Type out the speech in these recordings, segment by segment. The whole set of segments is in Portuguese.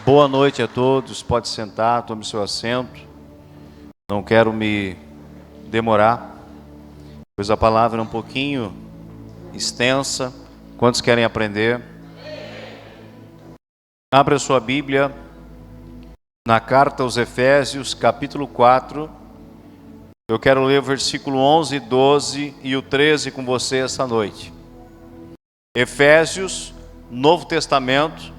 Boa noite a todos, pode sentar, tome seu assento. Não quero me demorar, pois a palavra é um pouquinho extensa. Quantos querem aprender? Abra sua Bíblia na carta aos Efésios, capítulo 4. Eu quero ler o versículo 11, 12 e o 13 com você essa noite. Efésios, Novo Testamento,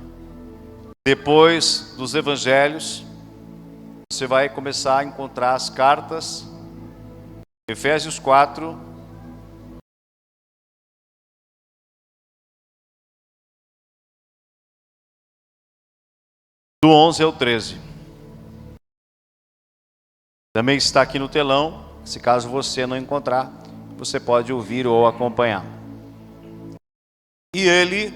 depois dos Evangelhos, você vai começar a encontrar as cartas. Efésios 4, do 11 ao 13. Também está aqui no telão, se caso você não encontrar, você pode ouvir ou acompanhar. E ele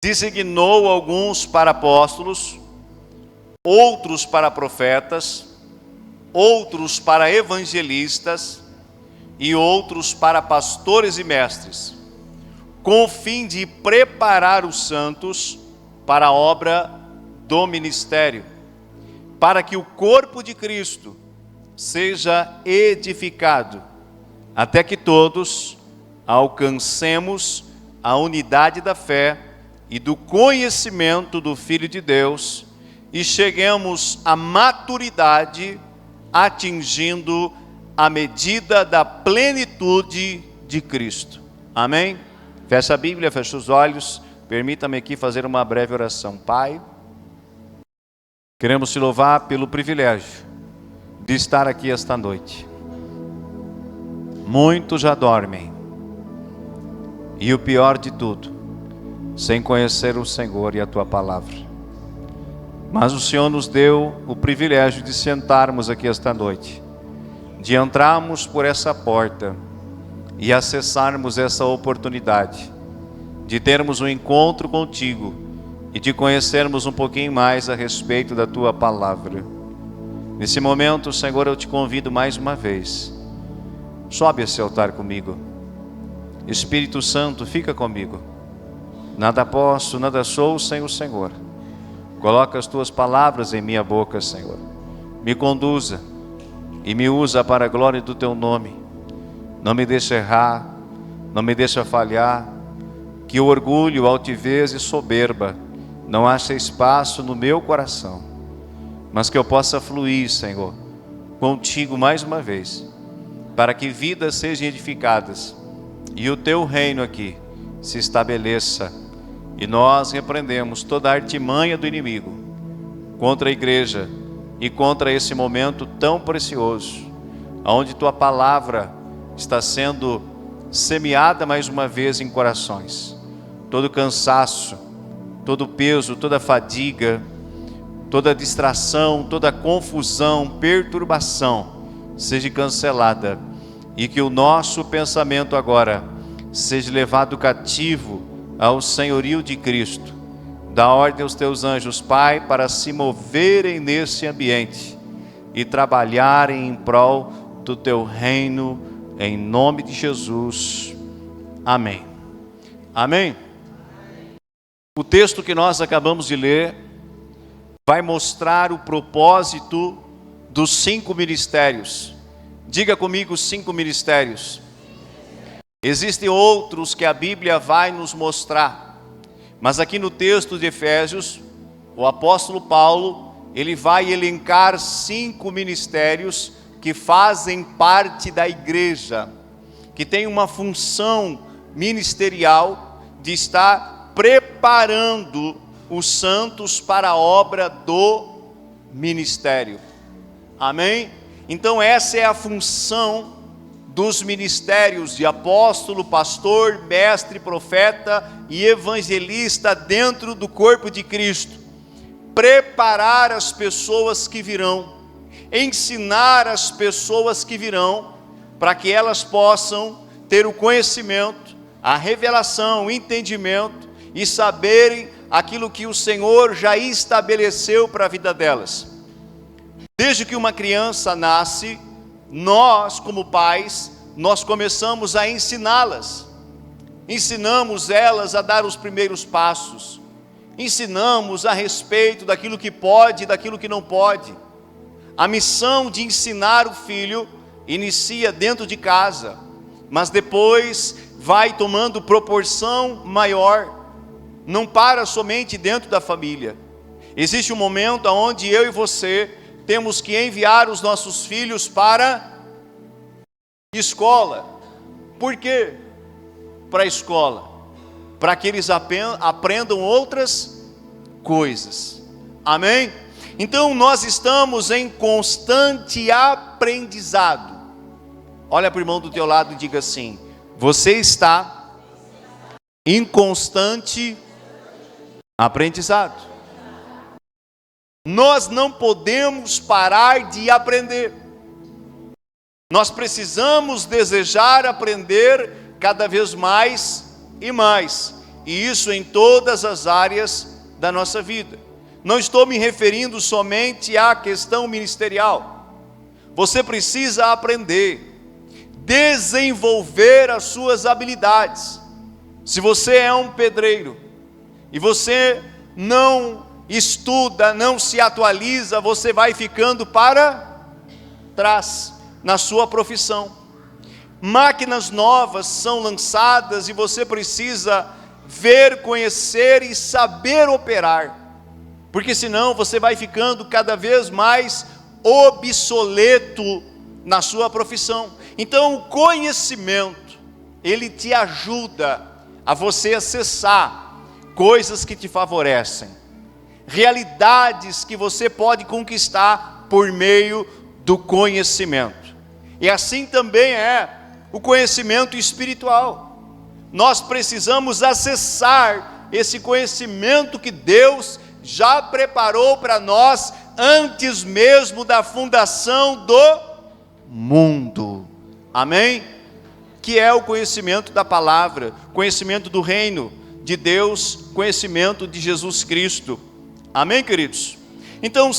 designou alguns para apóstolos, outros para profetas, outros para evangelistas e outros para pastores e mestres, com o fim de preparar os santos para a obra do ministério, para que o corpo de Cristo seja edificado, até que todos alcancemos a unidade da fé e do conhecimento do Filho de Deus e cheguemos à maturidade, atingindo a medida da plenitude de Cristo. Amém? Fecha a Bíblia, fecha os olhos, permita-me aqui fazer uma breve oração. Pai, queremos te louvar pelo privilégio de estar aqui esta noite. Muitos já dormem, e o pior de tudo, sem conhecer o Senhor e a tua palavra. Mas o Senhor nos deu o privilégio de sentarmos aqui esta noite, de entrarmos por essa porta e acessarmos essa oportunidade, de termos um encontro contigo e de conhecermos um pouquinho mais a respeito da tua palavra. Nesse momento, Senhor, eu te convido mais uma vez, sobe esse altar comigo. Espírito Santo, fica comigo. Nada posso, nada sou sem o Senhor. Coloca as tuas palavras em minha boca, Senhor. Me conduza e me usa para a glória do teu nome. Não me deixa errar, não me deixa falhar. Que o orgulho, altivez e soberba não ache espaço no meu coração, mas que eu possa fluir, Senhor, contigo mais uma vez, para que vidas sejam edificadas e o teu reino aqui se estabeleça. E nós repreendemos toda a artimanha do inimigo contra a igreja e contra esse momento tão precioso, onde tua palavra está sendo semeada mais uma vez em corações. Todo cansaço, todo peso, toda fadiga, toda distração, toda confusão, perturbação seja cancelada, e que o nosso pensamento agora seja levado cativo ao senhorio de Cristo. Dá ordem aos teus anjos, Pai, para se moverem nesse ambiente e trabalharem em prol do teu reino, em nome de Jesus. Amém. Amém. O texto que nós acabamos de ler vai mostrar o propósito dos 5 ministérios. Diga comigo, 5 ministérios. Existem outros que a Bíblia vai nos mostrar, mas aqui no texto de Efésios, o apóstolo Paulo, ele vai elencar 5 ministérios que fazem parte da igreja, que tem uma função ministerial de estar preparando os santos para a obra do ministério. Amém? Então essa é a função dos ministérios de apóstolo, pastor, mestre, profeta e evangelista dentro do corpo de Cristo. Preparar as pessoas que virão, ensinar as pessoas que virão, para que elas possam ter o conhecimento, a revelação, o entendimento e saberem aquilo que o Senhor já estabeleceu para a vida delas. Desde que uma criança nasce, nós, como pais, nós começamos a ensiná-las. Ensinamos elas a dar os primeiros passos. ensinamos a respeito daquilo que pode e daquilo que não pode. A missão de ensinar o filho inicia dentro de casa, mas depois vai tomando proporção maior, não para somente dentro da família. Existe um momento onde eu e você temos que enviar os nossos filhos para a escola. Por quê? Para a escola, para que eles aprendam outras coisas. Amém? Então nós estamos em constante aprendizado. Olha para o irmão do teu lado e diga assim: você está em constante aprendizado. Nós não podemos parar de aprender. Nós precisamos desejar aprender cada vez mais e mais. E isso em todas as áreas da nossa vida. Não estou me referindo somente à questão ministerial. Você precisa aprender, desenvolver as suas habilidades. Se você é um pedreiro e você não estuda, não se atualiza, você vai ficando para trás na sua profissão. Máquinas novas são lançadas e você precisa ver, conhecer e saber operar, porque senão você vai ficando cada vez mais obsoleto na sua profissão. Então o conhecimento, ele te ajuda a você acessar coisas que te favorecem, realidades que você pode conquistar por meio do conhecimento. E assim também é o conhecimento espiritual. Nós precisamos acessar esse conhecimento que Deus já preparou para nós antes mesmo da fundação do mundo. Amém? Que é o conhecimento da palavra, conhecimento do reino de Deus, conhecimento de Jesus Cristo. Amém, queridos? Então,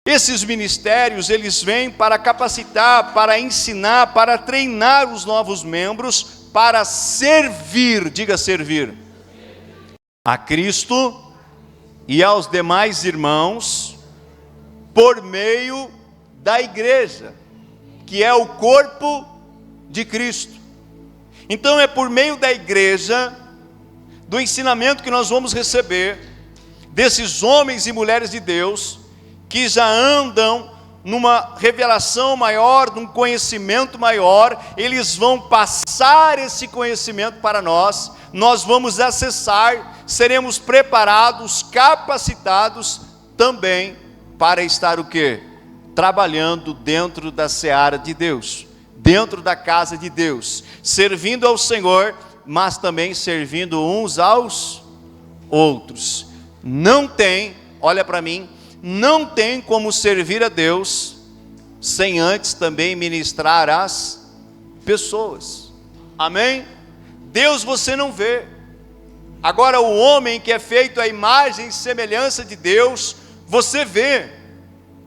esses ministérios, eles vêm para capacitar, para ensinar, para treinar os novos membros, para servir, diga servir, a Cristo e aos demais irmãos, por meio da igreja, que é o corpo de Cristo. Então é por meio da igreja, do ensinamento que nós vamos receber, desses homens e mulheres de Deus, que já andam numa revelação maior, num conhecimento maior, eles vão passar esse conhecimento para nós, nós vamos acessar, seremos preparados, capacitados também para estar o quê? Trabalhando dentro da seara de Deus, dentro da casa de Deus, servindo ao Senhor, mas também servindo uns aos outros. Não tem, olha para mim, não tem como servir a Deus sem antes também ministrar às pessoas. Amém? Deus você não vê. Agora o homem que é feito à imagem e semelhança de Deus, você vê.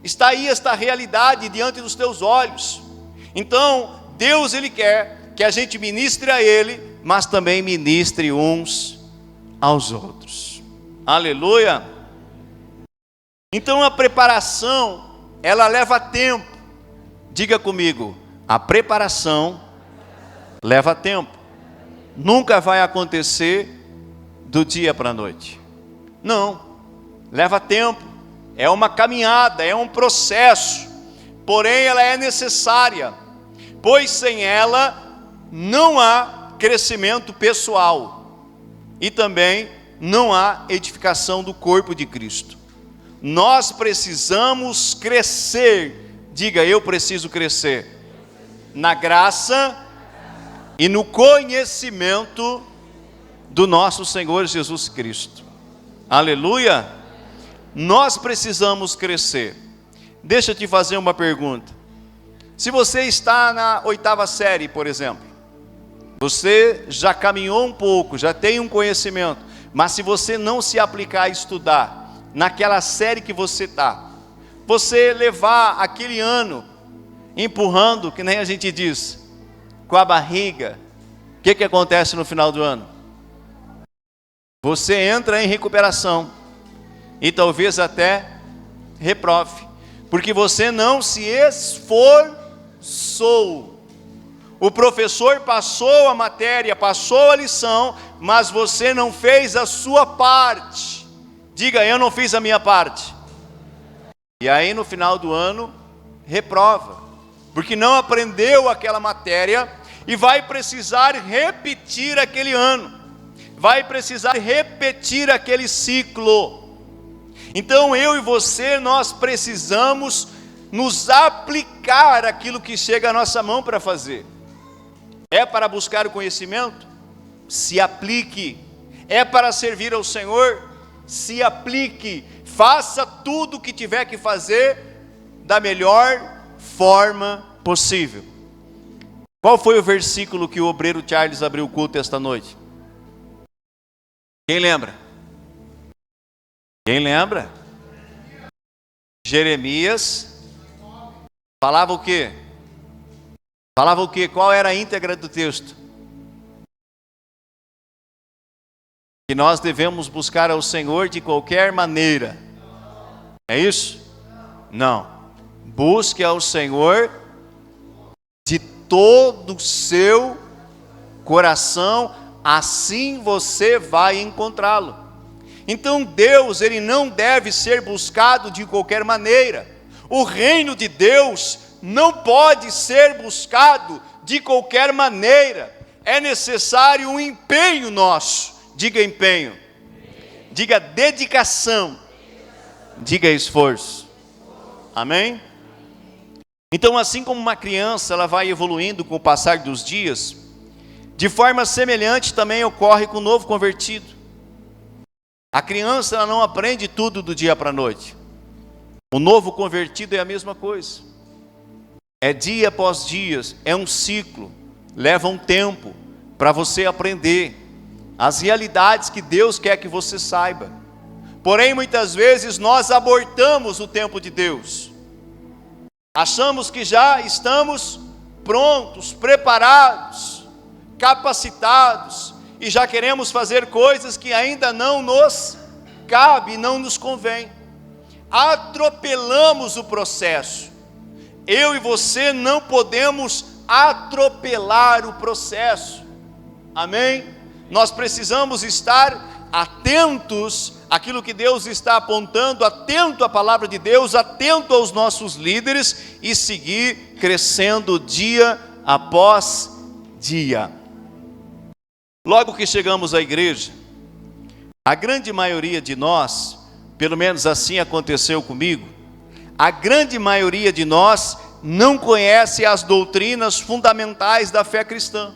Está aí esta realidade diante dos teus olhos. Então, Deus ele quer que a gente ministre a Ele, mas também ministre uns aos outros. Aleluia! Então a preparação, ela leva tempo. Diga comigo, a preparação leva tempo. Nunca vai acontecer do dia para a noite. Não, leva tempo. É uma caminhada, é um processo. Porém ela é necessária, pois sem ela não há crescimento pessoal e também não há edificação do corpo de Cristo. Nós precisamos crescer, diga eu preciso crescer, na graça e no conhecimento do nosso Senhor Jesus Cristo. Aleluia! Nós precisamos crescer. Deixa eu te fazer uma pergunta. Se você está na 8ª série, por exemplo, você já caminhou um pouco, já tem um conhecimento, mas se você não se aplicar a estudar naquela série que você está, você levar aquele ano empurrando, que nem a gente diz, com a barriga, o que acontece no final do ano? você entra em recuperação e talvez até reprove, porque você não se esforçou. O professor passou a matéria, passou a lição, mas você não fez a sua parte. Diga, eu não fiz a minha parte. E aí no final do ano, reprova, porque não aprendeu aquela matéria e vai precisar repetir aquele ano, vai precisar repetir aquele ciclo. Então eu e você, nós precisamos nos aplicar aquilo que chega à nossa mão para fazer. É para buscar o conhecimento? Se aplique. É para servir ao Senhor? Se aplique. Faça tudo o que tiver que fazer da melhor forma possível. Qual foi o versículo que o obreiro Charles abriu o culto esta noite? Quem lembra? Quem lembra? Jeremias falava o quê? Falava o quê? Qual era a íntegra do texto? Que nós devemos buscar ao Senhor de qualquer maneira. É isso? Não. Busque ao Senhor de todo o seu coração, assim você vai encontrá-lo. Então Deus, ele não deve ser buscado de qualquer maneira. O reino de Deus não pode ser buscado de qualquer maneira. É necessário um empenho nosso. Diga empenho. Diga dedicação. Diga esforço. Amém? Então, assim como uma criança, ela vai evoluindo com o passar dos dias, de forma semelhante também ocorre com o novo convertido. A criança, ela não aprende tudo do dia para a noite. O novo convertido é a mesma coisa. É dia após dia, é um ciclo, leva um tempo para você aprender as realidades que Deus quer que você saiba. Porém, muitas vezes nós abortamos o tempo de Deus. Achamos que já estamos prontos, preparados, capacitados, e já queremos fazer coisas que ainda não nos cabe, não nos convém. Atropelamos o processo. Eu e você não podemos atropelar o processo. Amém? Nós precisamos estar atentos àquilo que Deus está apontando, atento à palavra de Deus, atento aos nossos líderes e seguir crescendo dia após dia. Logo que chegamos à igreja, a grande maioria de nós, pelo menos assim aconteceu comigo, a grande maioria de nós não conhece as doutrinas fundamentais da fé cristã.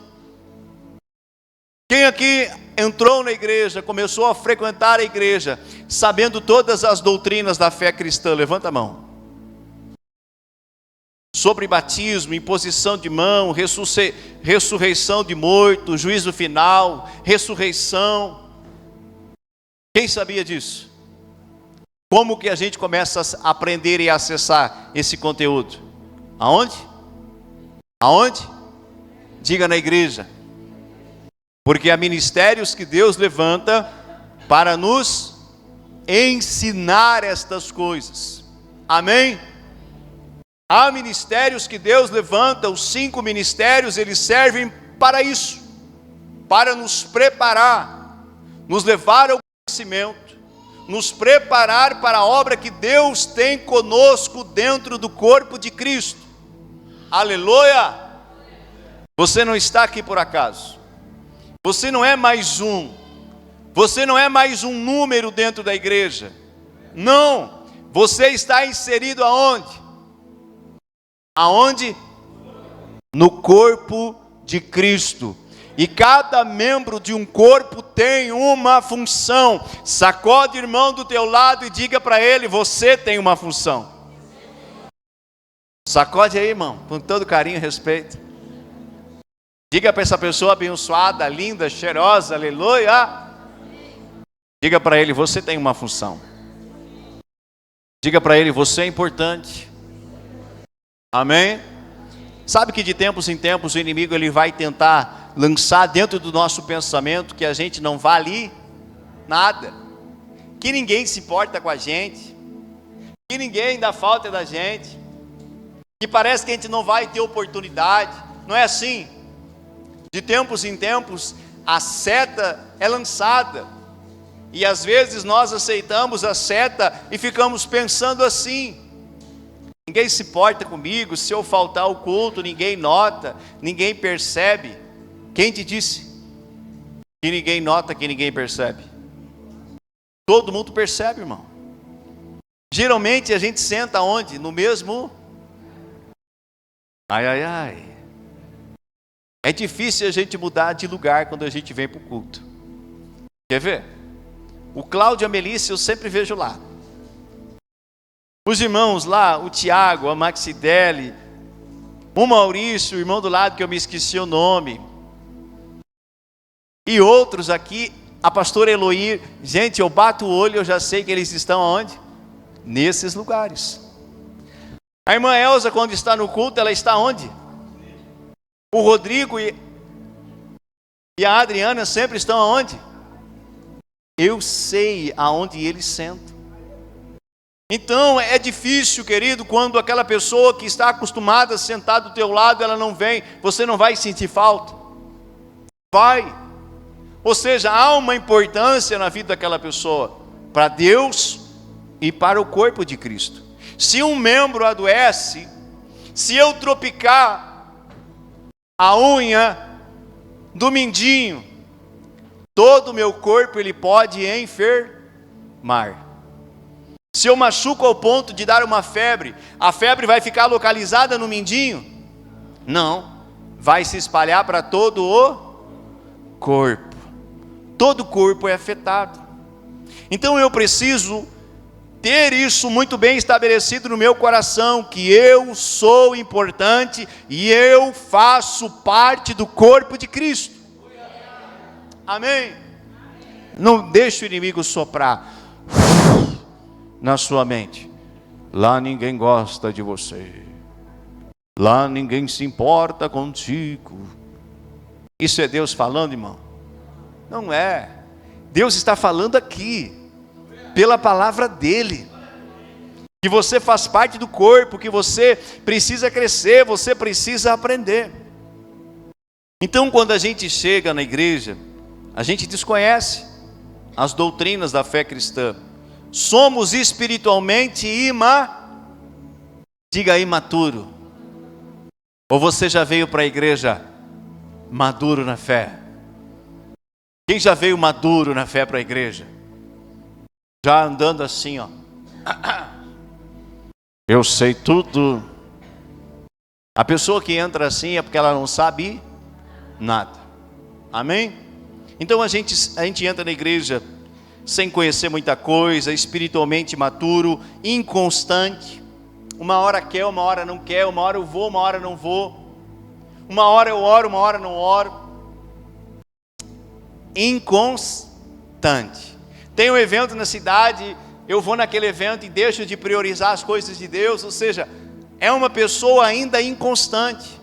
Quem aqui entrou na igreja, começou a frequentar a igreja, sabendo todas as doutrinas da fé cristã? Levanta a mão. Sobre batismo, imposição de mão, ressurreição de mortos, juízo final, ressurreição. Quem sabia disso? Como que a gente começa a aprender e a acessar esse conteúdo? Aonde? Aonde? Diga na igreja. Porque há ministérios que Deus levanta para nos ensinar estas coisas. Amém? Há ministérios que Deus levanta, os 5 ministérios, eles servem para isso, para nos preparar, nos levar ao conhecimento, nos preparar para a obra que Deus tem conosco dentro do corpo de Cristo. Aleluia! Você não está aqui por acaso. Você não é mais um. Você não é mais um número dentro da igreja. Não. Você está inserido aonde? Aonde? No corpo de Cristo. E cada membro de um corpo tem uma função. Sacode o irmão do teu lado e diga para ele: você tem uma função. Sacode aí, irmão, com todo carinho e respeito. Diga para essa pessoa abençoada, linda, cheirosa, aleluia. Diga para ele: você tem uma função. Diga para ele: você é importante. Amém? Sabe que de tempos em tempos o inimigo ele vai tentar lançar dentro do nosso pensamento que a gente não vale nada, que ninguém se importa com a gente, que ninguém dá falta da gente, que parece que a gente não vai ter oportunidade. Não é assim. De tempos em tempos a seta é lançada, e às vezes nós aceitamos a seta e ficamos pensando assim: ninguém se importa comigo, se eu faltar ao culto ninguém nota, ninguém percebe. Quem te disse que ninguém nota, que ninguém percebe? Todo mundo percebe, irmão. Geralmente a gente senta onde? No mesmo. Ai. É difícil a gente mudar de lugar quando a gente vem para o culto. Quer ver? O Cláudio e a Melissa eu sempre vejo lá. Os irmãos lá, o Tiago, a Maxidele, o Maurício, o irmão do lado que eu me esqueci o nome, e outros aqui, a pastora Eloir. Gente, eu bato o olho, eu já sei que eles estão aonde? Nesses lugares. A irmã Elza, quando está no culto, ela está onde? O Rodrigo e a Adriana sempre estão aonde? Eu sei aonde eles sentam. Então é difícil, querido, quando aquela pessoa que está acostumada a sentar do teu lado, ela não vem, você não vai sentir falta? Vai. Ou seja, há uma importância na vida daquela pessoa, para Deus e para o corpo de Cristo. Se um membro adoece, se eu tropicar a unha do mindinho, todo o meu corpo ele pode enfermar. Se eu machuco ao ponto de dar uma febre, a febre vai ficar localizada no mindinho? Não, vai se espalhar para todo o corpo. Todo o corpo é afetado. Então eu preciso ter isso muito bem estabelecido no meu coração, que eu sou importante e eu faço parte do corpo de Cristo. Amém? Não deixe o inimigo soprar na sua mente: lá ninguém gosta de você, lá ninguém se importa contigo. Isso é Deus falando, irmão? Não é. Deus está falando aqui, pela palavra dele, que você faz parte do corpo, que você precisa crescer, você precisa aprender. Então quando a gente chega na igreja, a gente desconhece as doutrinas da fé cristã. Somos espiritualmente diga imaturo. Ou você já veio para a igreja maduro na fé? Quem já veio maduro na fé para a igreja? Já andando assim, ó. Eu sei tudo. A pessoa que entra assim é porque ela não sabe nada. Amém? Então a gente entra na igreja sem conhecer muita coisa, espiritualmente imaturo, inconstante. Uma hora quer, uma hora não quer, uma hora eu vou, uma hora não vou. Uma hora eu oro, uma hora não oro. Inconstante. Tem um evento na cidade, eu vou naquele evento e deixo de priorizar as coisas de Deus. Ou seja, é uma pessoa ainda inconstante,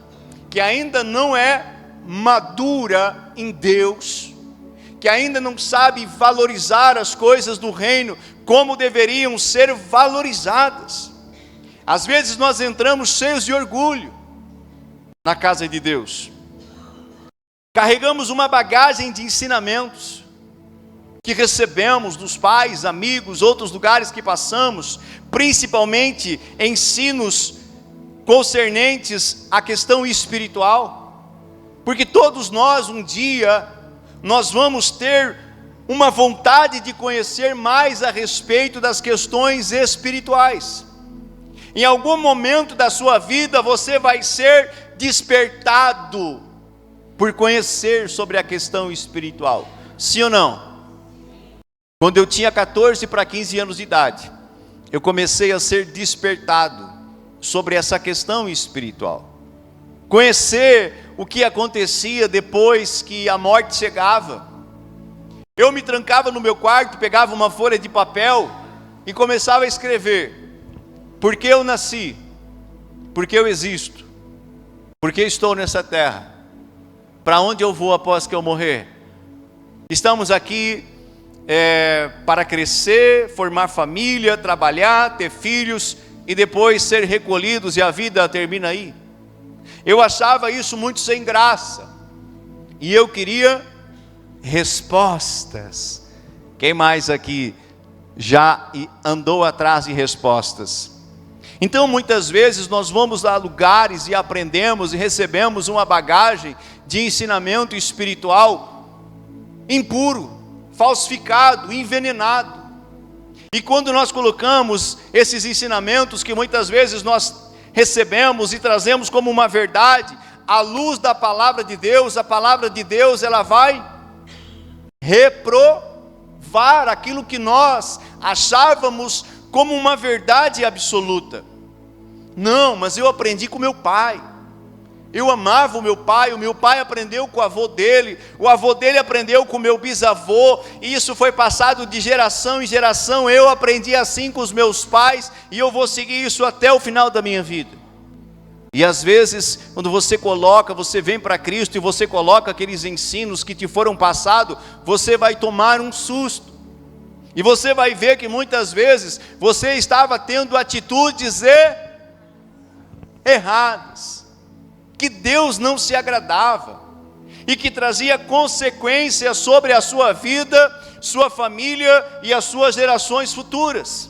que ainda não é madura em Deus, que ainda não sabe valorizar as coisas do reino como deveriam ser valorizadas. Às vezes nós entramos cheios de orgulho na casa de Deus, carregamos uma bagagem de ensinamentos que recebemos dos pais, amigos, outros lugares que passamos, principalmente ensinos concernentes à questão espiritual, porque todos nós um dia nós vamos ter uma vontade de conhecer mais a respeito das questões espirituais. Em algum momento da sua vida você vai ser despertado por conhecer sobre a questão espiritual. Sim ou não? Quando eu tinha 14 para 15 anos de idade, eu comecei a ser despertado sobre essa questão espiritual. Conhecer o que acontecia depois que a morte chegava. Eu me trancava no meu quarto, pegava uma folha de papel e começava a escrever: por que eu nasci? Por que eu existo? Por que estou nessa terra? Para onde eu vou após que eu morrer? Estamos aqui para crescer, formar família, trabalhar, ter filhos e depois ser recolhidos e a vida termina aí. Eu achava isso muito sem graça e eu queria respostas. Quem mais aqui já andou atrás de respostas? Então muitas vezes nós vamos a lugares e aprendemos e recebemos uma bagagem de ensinamento espiritual impuro, falsificado, envenenado. E quando nós colocamos esses ensinamentos que muitas vezes nós recebemos e trazemos como uma verdade, à luz da palavra de Deus, a palavra de Deus ela vai reprovar aquilo que nós achávamos como uma verdade absoluta. Não, mas eu aprendi com meu pai. Eu amava o meu pai aprendeu com o avô dele aprendeu com o meu bisavô, e isso foi passado de geração em geração. Eu aprendi assim com os meus pais, e eu vou seguir isso até o final da minha vida. E às vezes, quando você vem para Cristo e você coloca aqueles ensinos que te foram passados, você vai tomar um susto. E você vai ver que muitas vezes você estava tendo atitudes erradas, que Deus não se agradava, e que trazia consequências sobre a sua vida, sua família e as suas gerações futuras.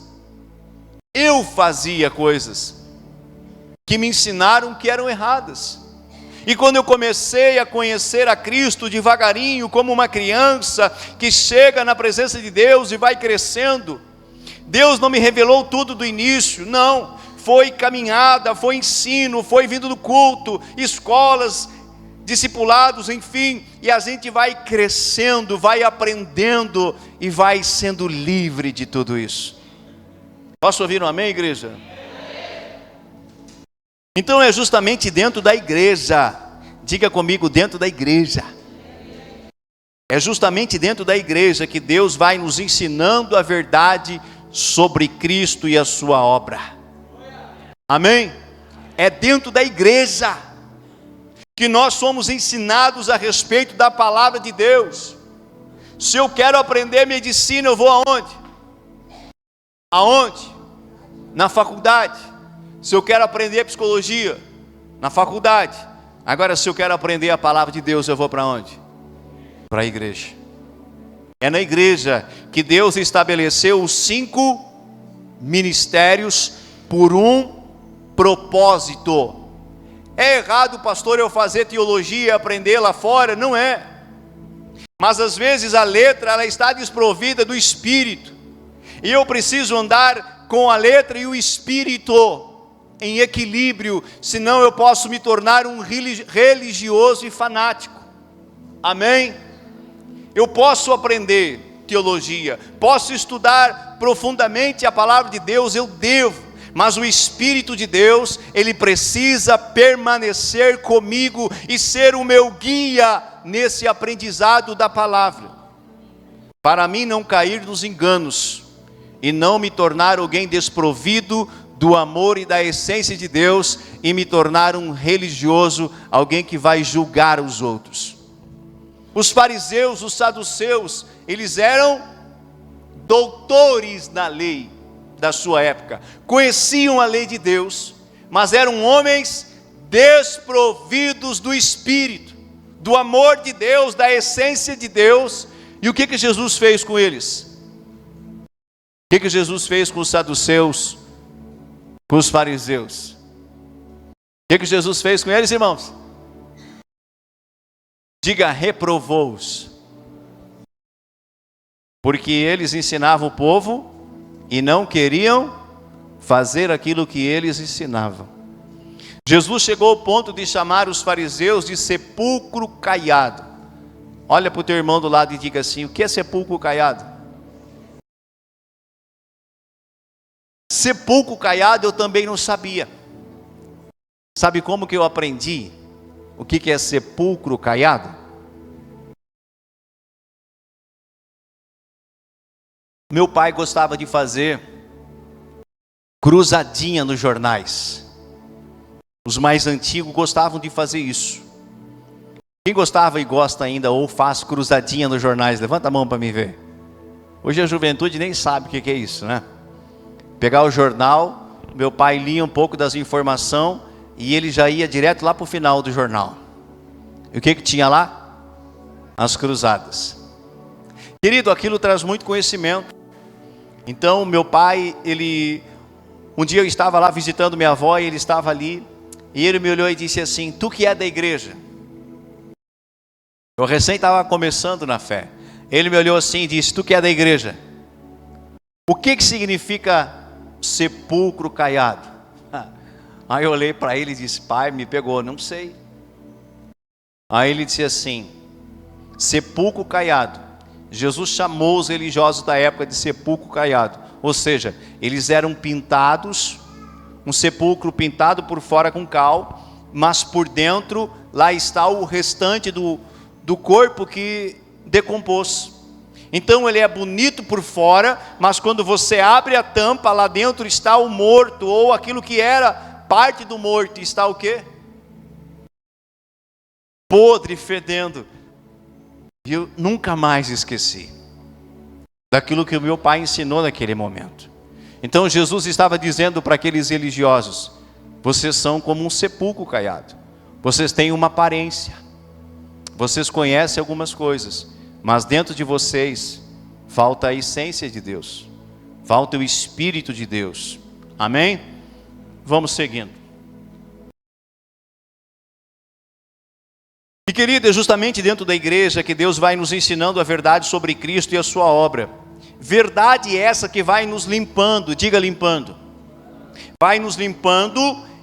Eu fazia coisas que me ensinaram que eram erradas. E quando eu comecei a conhecer a Cristo devagarinho, como uma criança que chega na presença de Deus e vai crescendo, Deus não me revelou tudo do início, não. Foi caminhada, foi ensino, foi vindo do culto, escolas, discipulados, enfim. E a gente vai crescendo, vai aprendendo e vai sendo livre de tudo isso. Posso ouvir um amém, igreja? Então é justamente dentro da igreja, diga comigo, dentro da igreja. É justamente dentro da igreja que Deus vai nos ensinando a verdade sobre Cristo e a sua obra. Amém? É dentro da igreja que nós somos ensinados a respeito da palavra de Deus. Se eu quero aprender medicina, eu vou aonde? Aonde? Na faculdade. Se eu quero aprender psicologia, na faculdade. Agora, se eu quero aprender a palavra de Deus, eu vou para onde? Para a igreja. É na igreja que Deus estabeleceu os 5 ministérios por um propósito. É errado, pastor, eu fazer teologia e aprender lá fora? Não é. Mas às vezes a letra ela está desprovida do Espírito. E eu preciso andar com a letra e o Espírito em equilíbrio, senão eu posso me tornar um religioso e fanático. Amém? Eu posso aprender teologia, posso estudar profundamente a palavra de Deus, eu devo, mas o Espírito de Deus, ele precisa permanecer comigo e ser o meu guia nesse aprendizado da palavra, para mim não cair nos enganos e não me tornar alguém desprovido do amor e da essência de Deus e me tornar um religioso, alguém que vai julgar os outros. Os fariseus, os saduceus, eles eram doutores na lei da sua época, conheciam a lei de Deus, mas eram homens desprovidos do Espírito, do amor de Deus, da essência de Deus. E o que Jesus fez com eles? O que Jesus fez com os saduceus, com os fariseus? O que Jesus fez com eles, irmãos? Diga, reprovou-os. Porque eles ensinavam o povo e não queriam fazer aquilo que eles ensinavam. Jesus chegou ao ponto de chamar os fariseus de sepulcro caiado. Olha para o teu irmão do lado e diga assim: o que é sepulcro caiado? Sepulcro caiado eu também não sabia. Sabe como que eu aprendi o que é sepulcro caiado? Meu pai gostava de fazer cruzadinha nos jornais. Os mais antigos gostavam de fazer isso. Quem gostava e gosta ainda ou faz cruzadinha nos jornais? Levanta a mão para me ver. Hoje a juventude nem sabe o que é isso, né? Pegar o jornal, meu pai lia um pouco das informações e ele já ia direto lá para o final do jornal. E o que tinha lá? As cruzadas. Querido, aquilo traz muito conhecimento. Então, meu pai, um dia eu estava lá visitando minha avó e ele estava ali. E ele me olhou e disse assim: tu que é da igreja? Eu recém estava começando na fé. Ele me olhou assim e disse: tu que é da igreja? O que significa sepulcro caiado? Aí eu olhei para ele e disse: pai, me pegou, não sei. Aí ele disse assim: sepulcro caiado. Jesus chamou os religiosos da época de sepulcro caiado. Ou seja, eles eram pintados, um sepulcro pintado por fora com cal, mas por dentro lá está o restante do corpo que decompôs. Então ele é bonito por fora, mas quando você abre a tampa, lá dentro está o morto, ou aquilo que era parte do morto, está o quê? Podre, fedendo. E eu nunca mais esqueci daquilo que o meu pai ensinou naquele momento. Então Jesus estava dizendo para aqueles religiosos: vocês são como um sepulcro caiado. Vocês têm uma aparência, vocês conhecem algumas coisas, mas dentro de vocês falta a essência de Deus, falta o Espírito de Deus. Amém? Vamos seguindo. E querido, é justamente dentro da igreja que Deus vai nos ensinando a verdade sobre Cristo e a sua obra. Verdade essa que vai nos limpando, diga limpando. Vai nos limpando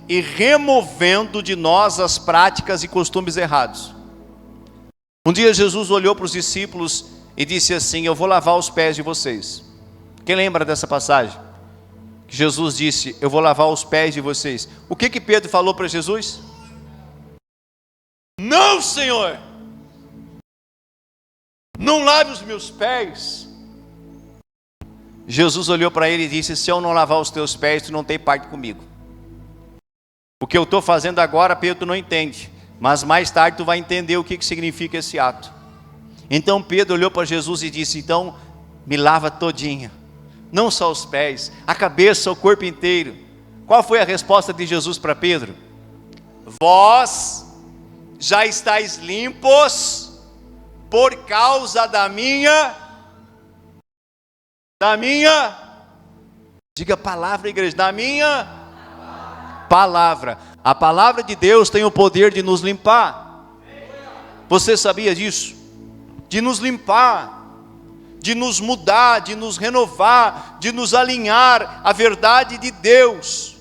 e removendo de nós as práticas e costumes errados. Um dia Jesus olhou para os discípulos e disse assim: eu vou lavar os pés de vocês. Quem lembra dessa passagem? Que Jesus disse: eu vou lavar os pés de vocês. O que Pedro falou para Jesus? Não, Senhor, não lave os meus pés. Jesus olhou para ele e disse: se eu não lavar os teus pés, tu não tem parte comigo. O que eu estou fazendo agora, Pedro, tu não entende, mas mais tarde tu vai entender o que significa esse ato. Então Pedro olhou para Jesus e disse: então me lava todinha, não só os pés, a cabeça, o corpo inteiro. Qual foi a resposta de Jesus para Pedro? Vós já estáis limpos por causa da minha, diga palavra, igreja, da minha palavra. A palavra de Deus tem o poder de nos limpar. Você sabia disso? De nos limpar, de nos mudar, de nos renovar, de nos alinhar à verdade de Deus.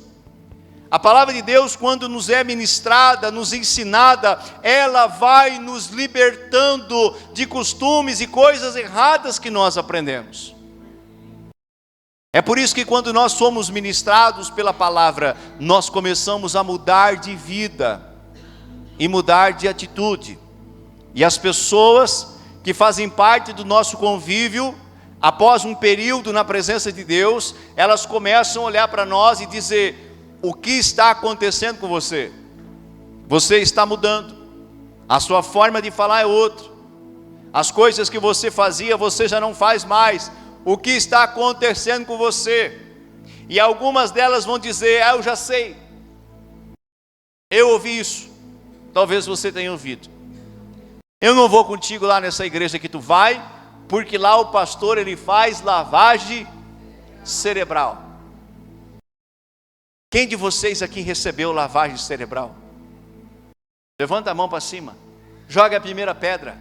A palavra de Deus, quando nos é ministrada, nos ensinada, ela vai nos libertando de costumes e coisas erradas que nós aprendemos. É por isso que quando nós somos ministrados pela palavra, nós começamos a mudar de vida e mudar de atitude. E as pessoas que fazem parte do nosso convívio, após um período na presença de Deus, elas começam a olhar para nós e dizer: o que está acontecendo com você? Você está mudando. A sua forma de falar é outra. As coisas que você fazia, você já não faz mais. O que está acontecendo com você? E algumas delas vão dizer: eu já sei. Eu ouvi isso. Talvez você tenha ouvido. Eu não vou contigo lá nessa igreja que tu vai, porque lá o pastor ele faz lavagem cerebral. Quem de vocês aqui recebeu lavagem cerebral? Levanta a mão para cima. Joga a primeira pedra.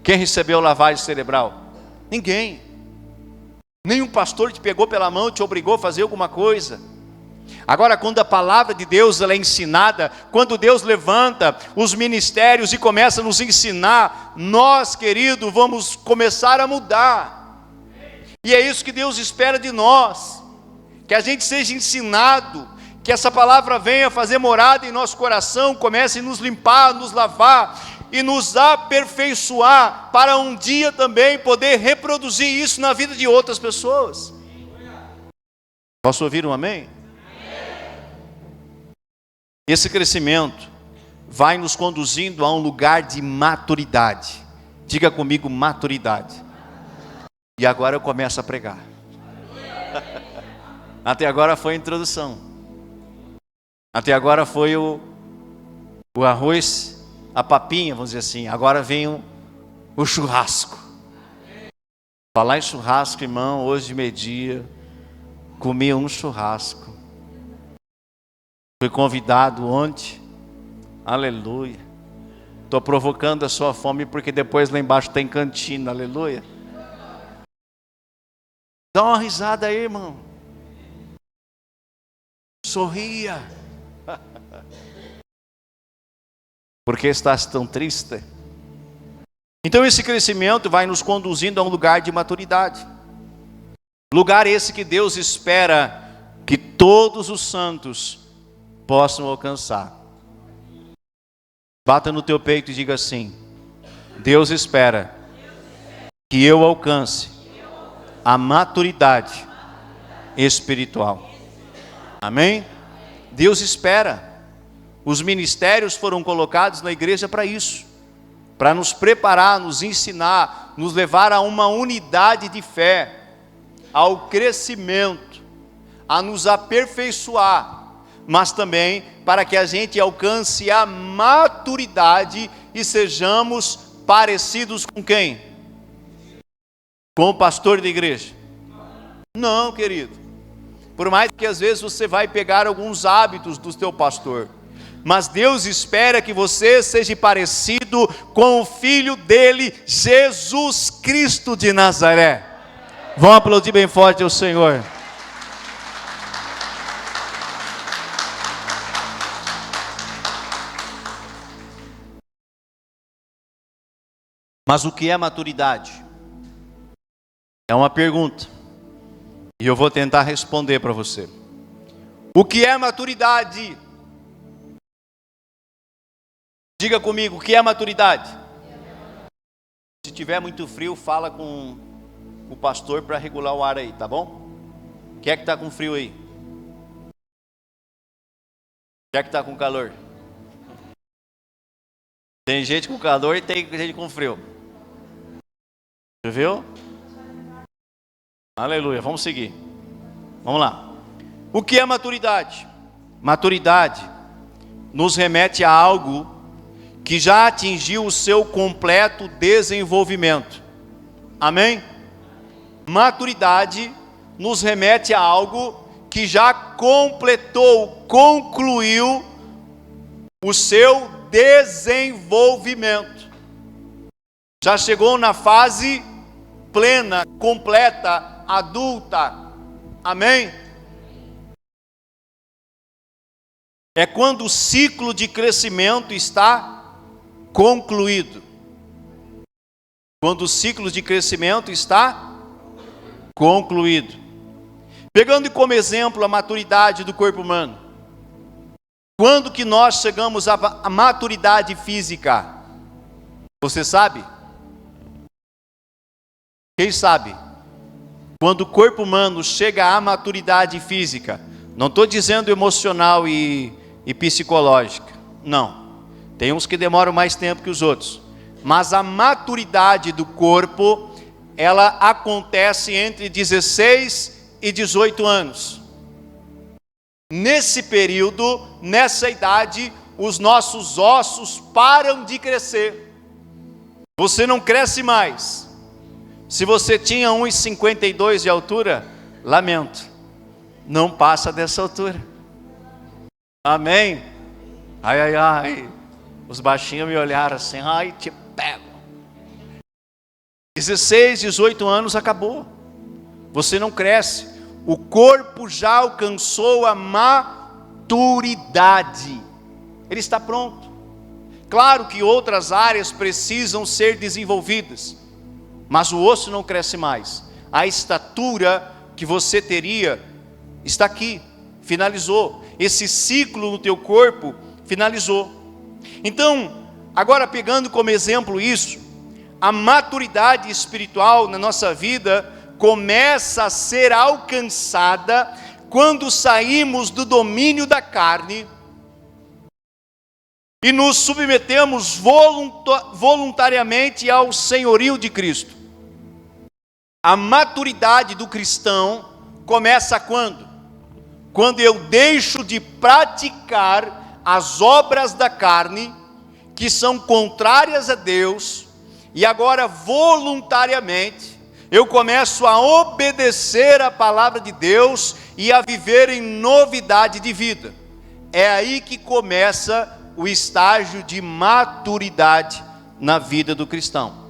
Quem recebeu lavagem cerebral? Ninguém. Nenhum pastor te pegou pela mão e te obrigou a fazer alguma coisa. Agora, quando a palavra de Deus ela é ensinada, quando Deus levanta os ministérios e começa a nos ensinar, nós, querido, vamos começar a mudar. E é isso que Deus espera de nós, que a gente seja ensinado, que essa palavra venha fazer morada em nosso coração, comece a nos limpar, nos lavar e nos aperfeiçoar, para um dia também poder reproduzir isso na vida de outras pessoas. Posso ouvir um amém? Esse crescimento vai nos conduzindo a um lugar de maturidade, Diga comigo, maturidade. E agora eu começo a pregar. Até agora foi a introdução. Até agora foi o arroz, a papinha, vamos dizer assim. Agora vem o churrasco. Falar em churrasco, irmão, hoje de meio-dia, comi um churrasco. Fui convidado ontem. Aleluia. Estou provocando a sua fome porque depois lá embaixo tem cantina. Aleluia. Dá uma risada aí, irmão. Sorria. Por que estás tão triste? Então esse crescimento vai nos conduzindo a um lugar de maturidade. Lugar esse que Deus espera que todos os santos possam alcançar. Bata no teu peito e diga assim: Deus espera que eu alcance a maturidade espiritual. Amém? Deus espera. Os ministérios foram colocados na igreja para isso, para nos preparar, nos ensinar, nos levar a uma unidade de fé, ao crescimento, a nos aperfeiçoar, mas também para que a gente alcance a maturidade e sejamos parecidos com quem? Com o pastor da igreja? Não, querido. Por mais que às vezes você vai pegar alguns hábitos do teu pastor, mas Deus espera que você seja parecido com o Filho dele, Jesus Cristo de Nazaré. Vamos aplaudir bem forte ao Senhor. Mas o que é maturidade? É uma pergunta. E eu vou tentar responder para você. O que é maturidade? Diga comigo, o que é maturidade? Se tiver muito frio, fala com o pastor para regular o ar aí, tá bom? Quem é que está com frio aí? Quem é que está com calor? Tem gente com calor e tem gente com frio. Você viu? Aleluia, vamos seguir. Vamos lá. O que é maturidade? Maturidade nos remete a algo que já atingiu o seu completo desenvolvimento. Amém? Maturidade nos remete a algo que já completou, concluiu o seu desenvolvimento. Já chegou na fase plena, completa, adulta. Amém? É quando o ciclo de crescimento está concluído. Quando o ciclo de crescimento está concluído. Pegando como exemplo a maturidade do corpo humano. Quando que nós chegamos à maturidade física? Você sabe? Quem sabe? Quando o corpo humano chega à maturidade física, não estou dizendo emocional e psicológica, não. Tem uns que demoram mais tempo que os outros. Mas a maturidade do corpo, ela acontece entre 16 e 18 anos. Nesse período, nessa idade, os nossos ossos param de crescer. Você não cresce mais. Se você tinha 1,52 de altura, lamento, não passa dessa altura. Amém? Ai, ai, ai. Os baixinhos me olharam assim, ai, te pego. 16, 18 anos acabou. Você não cresce. O corpo já alcançou a maturidade. Ele está pronto. Claro que outras áreas precisam ser desenvolvidas, mas o osso não cresce mais. A estatura que você teria está aqui, finalizou. Esse ciclo no teu corpo finalizou. Então, agora pegando como exemplo isso, a maturidade espiritual na nossa vida começa a ser alcançada quando saímos do domínio da carne e nos submetemos voluntariamente ao senhorio de Cristo. A maturidade do cristão começa quando? Quando eu deixo de praticar as obras da carne, que são contrárias a Deus, e agora voluntariamente eu começo a obedecer a palavra de Deus e a viver em novidade de vida. É aí que começa o estágio de maturidade na vida do cristão.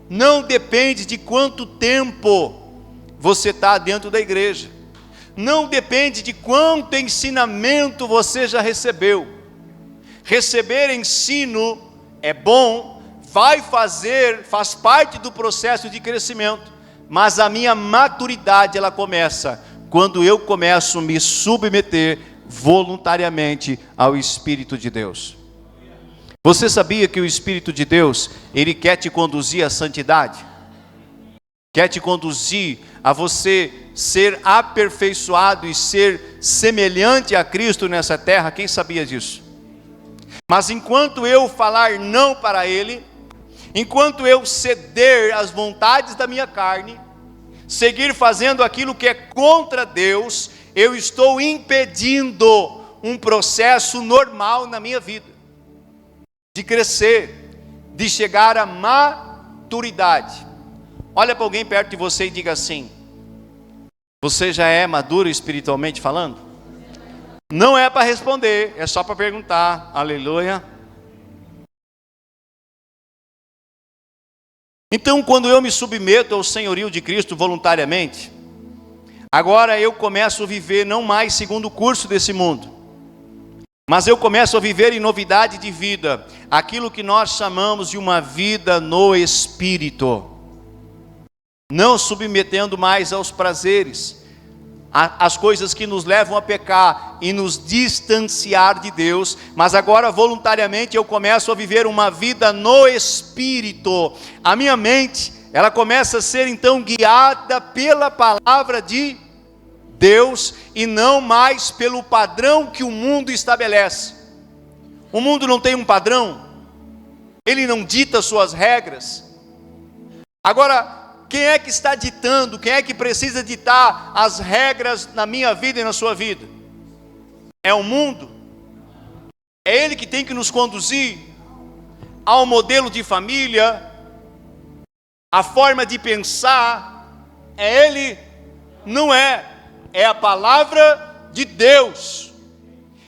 Não depende de quanto tempo você está dentro da igreja. Não depende de quanto ensinamento você já recebeu. Receber ensino é bom, faz parte do processo de crescimento, mas a minha maturidade ela começa quando eu começo a me submeter voluntariamente ao Espírito de Deus. Você sabia que o Espírito de Deus, ele quer te conduzir à santidade? Quer te conduzir a você ser aperfeiçoado e ser semelhante a Cristo nessa terra? Quem sabia disso? Mas enquanto eu falar não para Ele, enquanto eu ceder às vontades da minha carne, seguir fazendo aquilo que é contra Deus, eu estou impedindo um processo normal na minha vida, de crescer, de chegar à maturidade. Olha para alguém perto de você e diga assim: você já é maduro espiritualmente falando? Não é para responder, é só para perguntar. Aleluia. Então, quando eu me submeto ao senhorio de Cristo voluntariamente, agora eu começo a viver não mais segundo o curso desse mundo, mas eu começo a viver em novidade de vida, aquilo que nós chamamos de uma vida no Espírito, não submetendo mais aos prazeres, as coisas que nos levam a pecar e nos distanciar de Deus, mas agora voluntariamente eu começo a viver uma vida no Espírito. A minha mente, ela começa a ser então guiada pela palavra de Deus e não mais pelo padrão que o mundo estabelece. O mundo não tem um padrão, ele não dita suas regras. Agora, quem é que está ditando, quem é que precisa ditar as regras na minha vida e na sua vida? É o mundo? É ele que tem que nos conduzir ao modelo de família, a forma de pensar? É ele? Não é. É a palavra de Deus.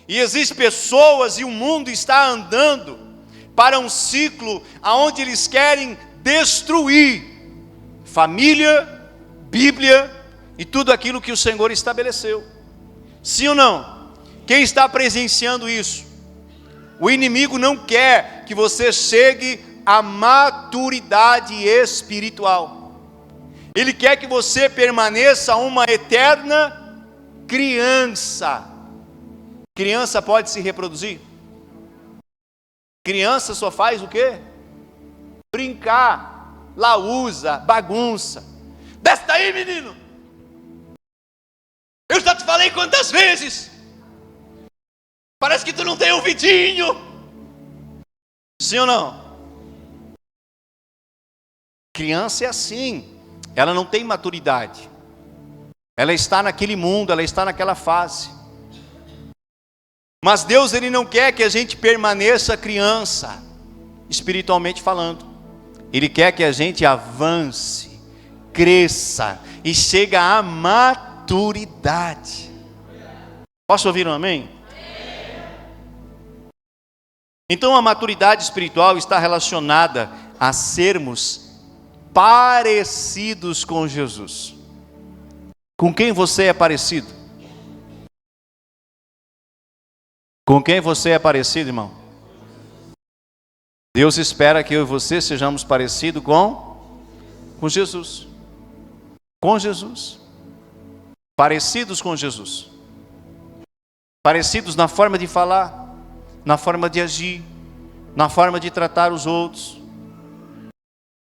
E existem pessoas e o mundo está andando para um ciclo onde eles querem destruir família, Bíblia e tudo aquilo que o Senhor estabeleceu. Sim ou não? Quem está presenciando isso? O inimigo não quer que você chegue à maturidade espiritual. Ele quer que você permaneça uma eterna criança. Criança pode se reproduzir? Criança só faz o quê? Brincar. Lausa, bagunça. Desce daí, menino. Eu já te falei quantas vezes. Parece que tu não tem ouvidinho. Sim ou não? Criança é assim. Ela não tem maturidade. Ela está naquele mundo, ela está naquela fase. Mas Deus, Ele não quer que a gente permaneça criança, espiritualmente falando. Ele quer que a gente avance, cresça e chegue à maturidade. Posso ouvir um amém? Então a maturidade espiritual está relacionada a sermos parecidos com Jesus. Com quem você é parecido? Com quem você é parecido, irmão? Deus espera que eu e você sejamos parecidos com Jesus. Com Jesus. Parecidos com Jesus. Parecidos na forma de falar, na forma de agir, na forma de tratar os outros.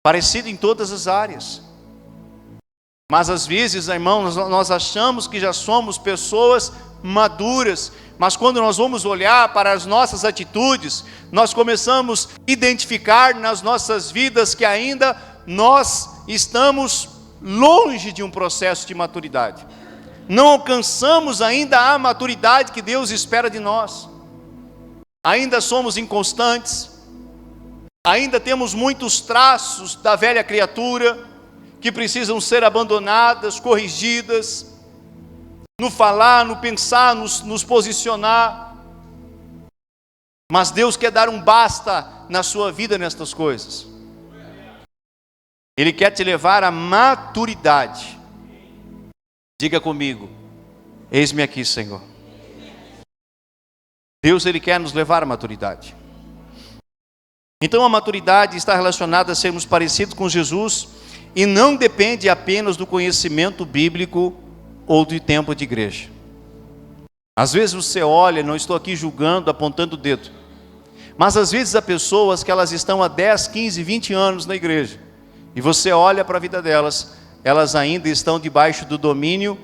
Parecido em todas as áreas. Mas às vezes, irmãos, nós achamos que já somos pessoas maduras, mas quando nós vamos olhar para as nossas atitudes, nós começamos a identificar nas nossas vidas que ainda nós estamos longe de um processo de maturidade. Não alcançamos ainda a maturidade que Deus espera de nós. Ainda somos inconstantes, ainda temos muitos traços da velha criatura que precisam ser abandonadas, corrigidas, no falar, no pensar, nos posicionar. Mas Deus quer dar um basta na sua vida nestas coisas. Ele quer te levar à maturidade. Diga comigo: eis-me aqui, Senhor. Deus, Ele quer nos levar à maturidade. Então a maturidade está relacionada a sermos parecidos com Jesus e não depende apenas do conhecimento bíblico ou do tempo de igreja. Às vezes você olha, não estou aqui julgando, apontando o dedo, mas às vezes há pessoas que elas estão há 10, 15, 20 anos na igreja, e você olha para a vida delas, elas ainda estão debaixo do domínio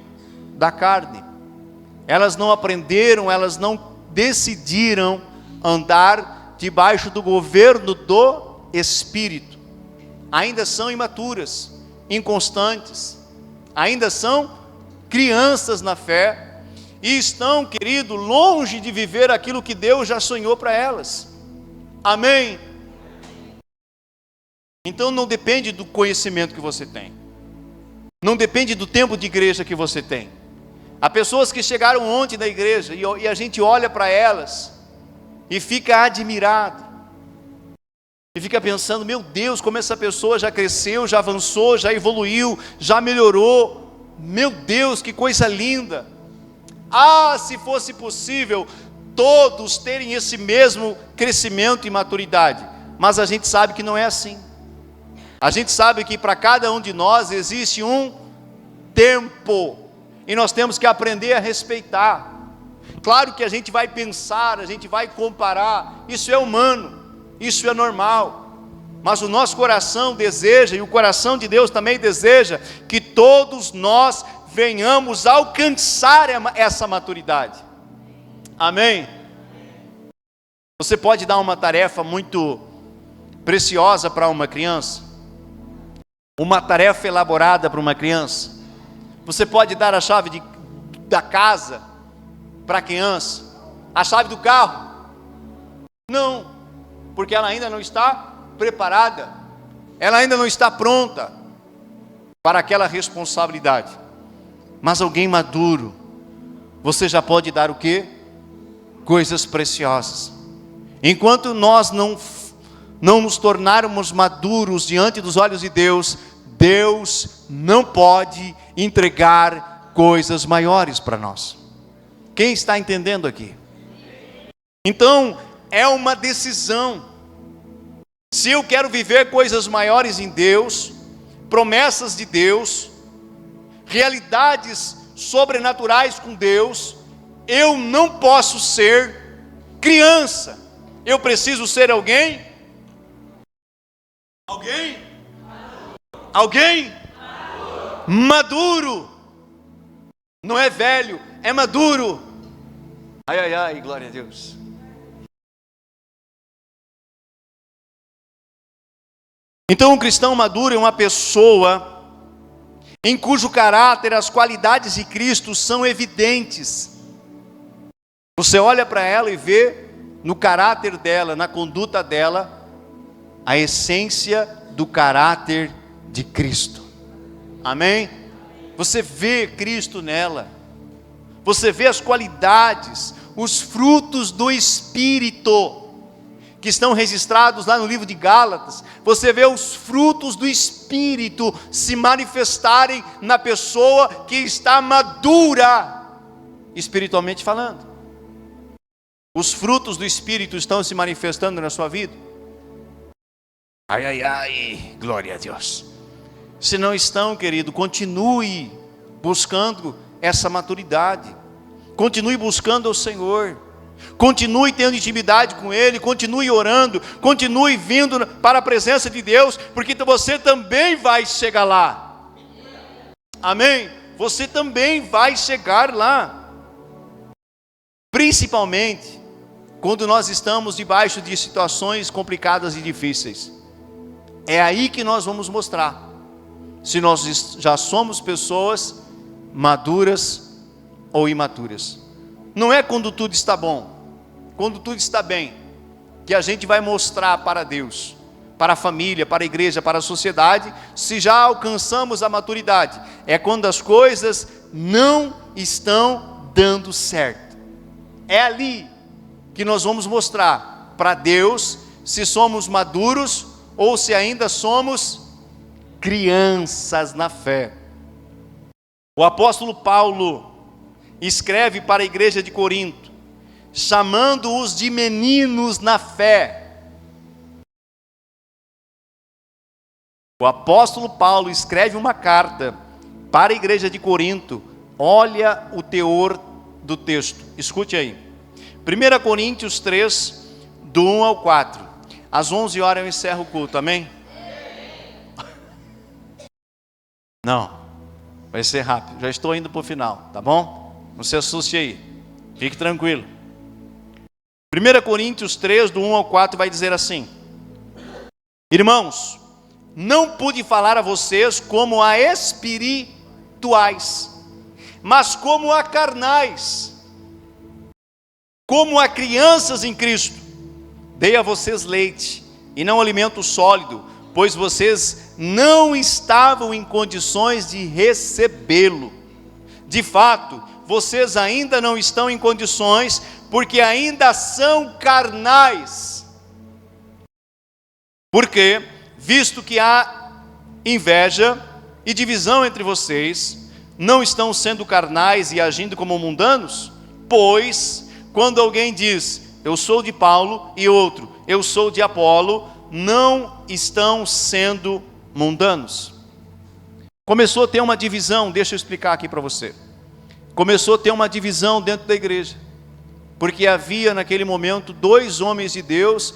da carne. Elas não aprenderam, elas não decidiram andar debaixo do governo do Espírito. Ainda são imaturas, inconstantes, ainda são crianças na fé, e estão, querido, longe de viver aquilo que Deus já sonhou para elas. Amém? Então não depende do conhecimento que você tem, não depende do tempo de igreja que você tem. Há pessoas que chegaram ontem na igreja e a gente olha para elas e fica admirado, e fica pensando: meu Deus, como essa pessoa já cresceu, já avançou, já evoluiu, já melhorou. Meu Deus, que coisa linda. Ah, se fosse possível todos terem esse mesmo crescimento e maturidade. Mas a gente sabe que não é assim. A gente sabe que para cada um de nós existe um tempo, e nós temos que aprender a respeitar. Claro que a gente vai pensar, a gente vai comparar, isso é humano, isso é normal. Mas o nosso coração deseja, e o coração de Deus também deseja, que todos nós venhamos alcançar essa maturidade. Amém? Você pode dar uma tarefa muito preciosa para uma criança, uma tarefa elaborada para uma criança. Você pode dar a chave da casa para a criança, a chave do carro? Não, porque ela ainda não está preparada, ela ainda não está pronta para aquela responsabilidade. Mas alguém maduro, você já pode dar o quê? Coisas preciosas. Enquanto nós não nos tornarmos maduros diante dos olhos de Deus, Deus não pode entregar coisas maiores para nós. Quem está entendendo aqui? Então, é uma decisão. Se eu quero viver coisas maiores em Deus, promessas de Deus, realidades sobrenaturais com Deus, eu não posso ser criança. Eu preciso ser alguém? Alguém? Maduro. Não é velho, é maduro. Ai, ai, ai, glória a Deus. Então, um cristão maduro é uma pessoa em cujo caráter as qualidades de Cristo são evidentes. Você olha para ela e vê no caráter dela, na conduta dela, a essência do caráter de Cristo. Amém? Você vê Cristo nela. Você vê as qualidades, os frutos do Espírito, que estão registrados lá no livro de Gálatas. Você vê os frutos do Espírito se manifestarem na pessoa que está madura, espiritualmente falando. Os frutos do Espírito estão se manifestando na sua vida? Ai, ai, ai, glória a Deus. Se não estão, querido, continue buscando essa maturidade. Continue buscando ao Senhor. Continue tendo intimidade com Ele, continue orando, continue vindo para a presença de Deus, porque você também vai chegar lá. Amém? Você também vai chegar lá. principalmente quando nós estamos debaixo de situações complicadas e difíceis. É aí que nós vamos mostrar se nós já somos pessoas maduras ou imaturas. Não é quando tudo está bom, quando tudo está bem, que a gente vai mostrar para Deus, para a família, para a igreja, para a sociedade, se já alcançamos a maturidade. É quando as coisas não estão dando certo. É ali que nós vamos mostrar para Deus se somos maduros ou se ainda somos crianças na fé. O apóstolo Paulo escreve para a igreja de Corinto, chamando-os de meninos na fé. O apóstolo Paulo escreve uma carta para a igreja de Corinto. Olha o teor do texto, escute aí. 1 Coríntios 3, do 1 ao 4. Às 11 horas eu encerro o culto, amém? Não, vai ser rápido, já estou indo para o final, tá bom? Não se assuste aí, fique tranquilo. 1 Coríntios 3, do 1 ao 4 vai dizer assim: irmãos, não pude falar a vocês como a espirituais, mas como a carnais, como a crianças em Cristo. Dei a vocês leite e não alimento sólido, pois vocês não estavam em condições de recebê-lo. De fato, vocês ainda não estão em condições, porque ainda são carnais. Porque, visto que há inveja e divisão entre vocês, não estão sendo carnais e agindo como mundanos? Pois, quando alguém diz, eu sou de Paulo, e outro, eu sou de Apolo, não estão sendo mundanos. Começou a ter uma divisão, deixa eu explicar aqui para você. Começou a ter uma divisão dentro da igreja, porque havia naquele momento 2 homens de Deus,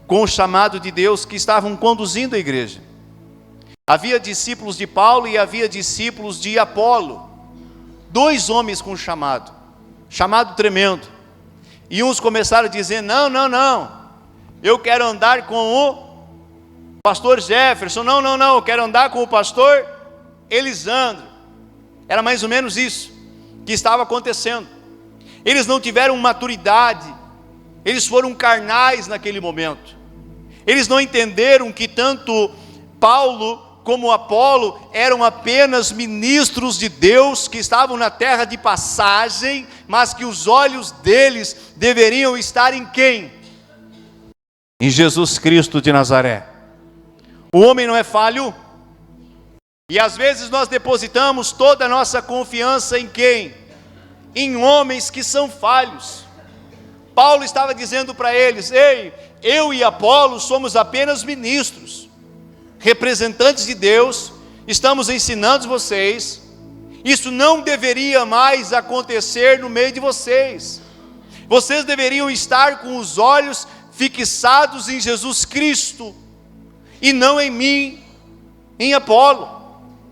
com o chamado de Deus, que estavam conduzindo a igreja. Havia discípulos de Paulo e havia discípulos de Apolo. 2 homens com chamado tremendo. E uns começaram a dizer, não, eu quero andar com o pastor Jefferson, não, eu quero andar com o pastor Elisandro. Era mais ou menos isso que estava acontecendo. Eles não tiveram maturidade, eles foram carnais naquele momento. Eles não entenderam que tanto Paulo como Apolo eram apenas ministros de Deus que estavam na terra de passagem, mas que os olhos deles deveriam estar em quem? Em Jesus Cristo de Nazaré. O homem não é falho, e às vezes nós depositamos toda a nossa confiança em quem? Em homens que são falhos. Paulo estava dizendo para eles, ei, eu e Apolo somos apenas ministros, representantes de Deus, estamos ensinando vocês, isso não deveria mais acontecer no meio de vocês. Vocês deveriam estar com os olhos fixados em Jesus Cristo, e não em mim, em Apolo,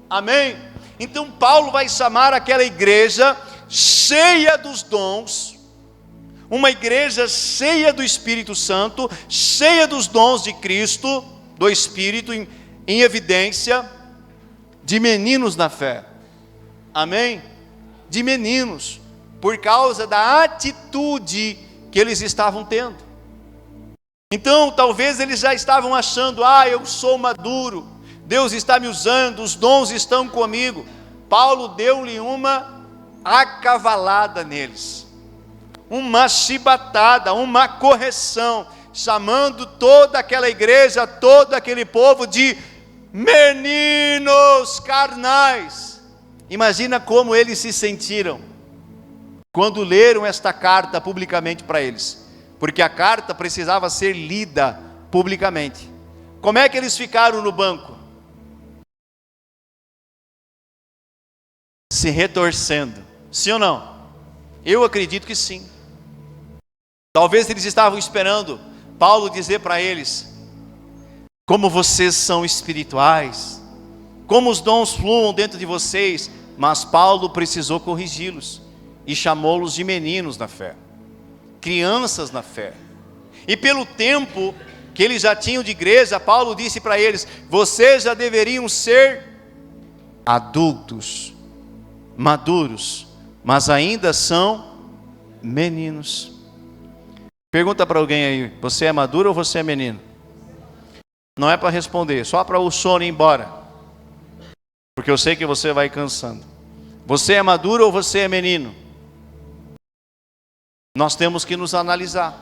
amém? Então Paulo vai chamar aquela igreja cheia dos dons, uma igreja cheia do Espírito Santo, cheia dos dons de Cristo, do Espírito em evidência, de meninos na fé, amém? De meninos, por causa da atitude que eles estavam tendo. Então talvez eles já estavam achando, eu sou maduro, Deus está me usando, os dons estão comigo. Paulo deu-lhe uma acavalada neles, uma chibatada, uma correção, chamando toda aquela igreja, todo aquele povo de meninos carnais. Imagina como eles se sentiram quando leram esta carta publicamente para eles, porque a carta precisava ser lida publicamente. Como é que eles ficaram no banco? Se retorcendo, sim ou não? Eu acredito que sim. Talvez eles estavam esperando Paulo dizer para eles, como vocês são espirituais, como os dons fluam dentro de vocês, mas Paulo precisou corrigi-los, e chamou-los de meninos na fé. crianças na fé. E pelo tempo que eles já tinham de igreja, Paulo disse para eles: vocês já deveriam ser adultos, maduros, mas ainda são meninos. Pergunta para alguém aí: você é maduro ou você é menino? Não é para responder, só para o sono ir embora, porque eu sei que você vai cansando. Você é maduro ou você é menino? Nós temos que nos analisar.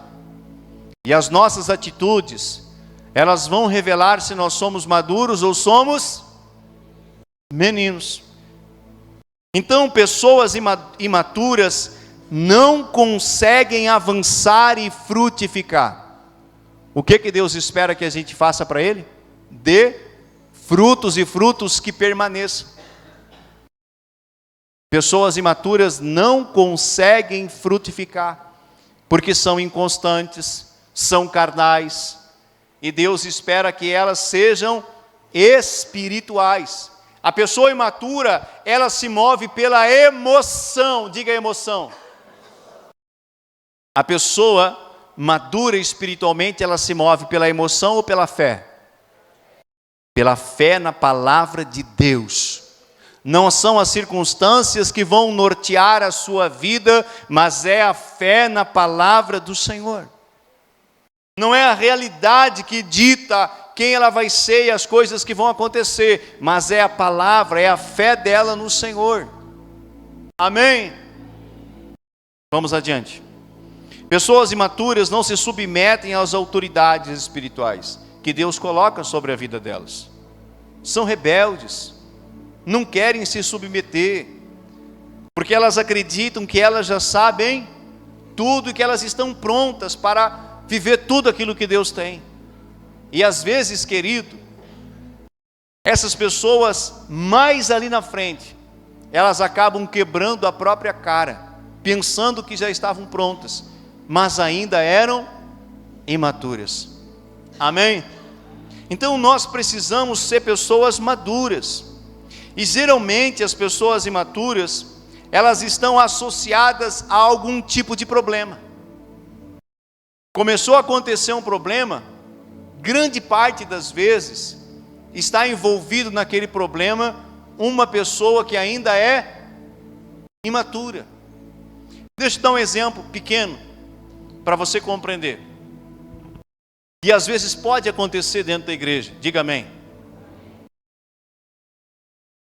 E as nossas atitudes, elas vão revelar se nós somos maduros ou somos meninos. Então, pessoas imaturas não conseguem avançar e frutificar. O que Deus espera que a gente faça para Ele? Dê frutos, e frutos que permaneçam. Pessoas imaturas não conseguem frutificar, porque são inconstantes, são carnais, e Deus espera que elas sejam espirituais. A pessoa imatura, ela se move pela emoção, diga emoção. A pessoa madura espiritualmente, ela se move pela emoção ou pela fé? Pela fé na palavra de Deus. Não são as circunstâncias que vão nortear a sua vida, mas é a fé na palavra do Senhor. Não é a realidade que dita quem ela vai ser e as coisas que vão acontecer, mas é a palavra, é a fé dela no Senhor. Amém? Vamos adiante. Pessoas imaturas não se submetem às autoridades espirituais que Deus coloca sobre a vida delas. São rebeldes, não querem se submeter, porque elas acreditam que elas já sabem tudo e que elas estão prontas para viver tudo aquilo que Deus tem. E às vezes, querido, essas pessoas mais ali na frente, elas acabam quebrando a própria cara, pensando que já estavam prontas, mas ainda eram imaturas. Amém? Então nós precisamos ser pessoas maduras. E geralmente as pessoas imaturas, elas estão associadas a algum tipo de problema. Começou a acontecer um problema, grande parte das vezes está envolvido naquele problema uma pessoa que ainda é imatura. Deixa eu dar um exemplo pequeno para você compreender. E às vezes pode acontecer dentro da igreja. Diga amém.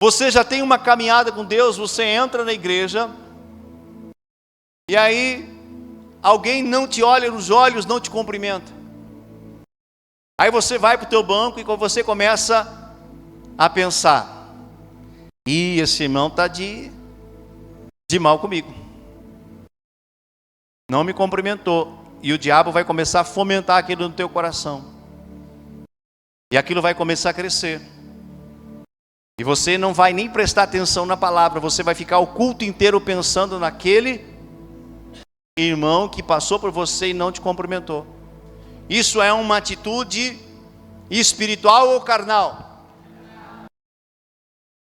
Você já tem uma caminhada com Deus, você entra na igreja e aí alguém não te olha nos olhos, não te cumprimenta. Aí você vai para o teu banco e você começa a pensar: esse irmão está de mal comigo, não me cumprimentou. E o diabo vai começar a fomentar aquilo no teu coração, e aquilo vai começar a crescer, e você não vai nem prestar atenção na palavra, você vai ficar o culto inteiro pensando naquele irmão que passou por você e não te cumprimentou. Isso é uma atitude espiritual ou carnal?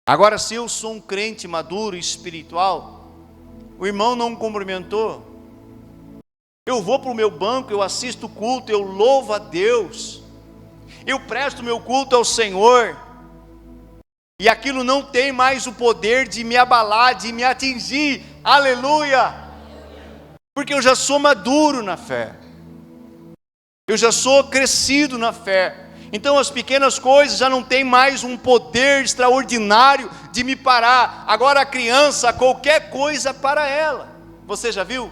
Agora, se eu sou um crente maduro, espiritual, o irmão não me cumprimentou, eu vou para o meu banco, eu assisto o culto, eu louvo a Deus, eu presto meu culto ao Senhor, e aquilo não tem mais o poder de me abalar, de me atingir, aleluia, porque eu já sou maduro na fé, eu já sou crescido na fé. Então as pequenas coisas já não tem mais um poder extraordinário de me parar. Agora a criança, qualquer coisa para ela. Você já viu?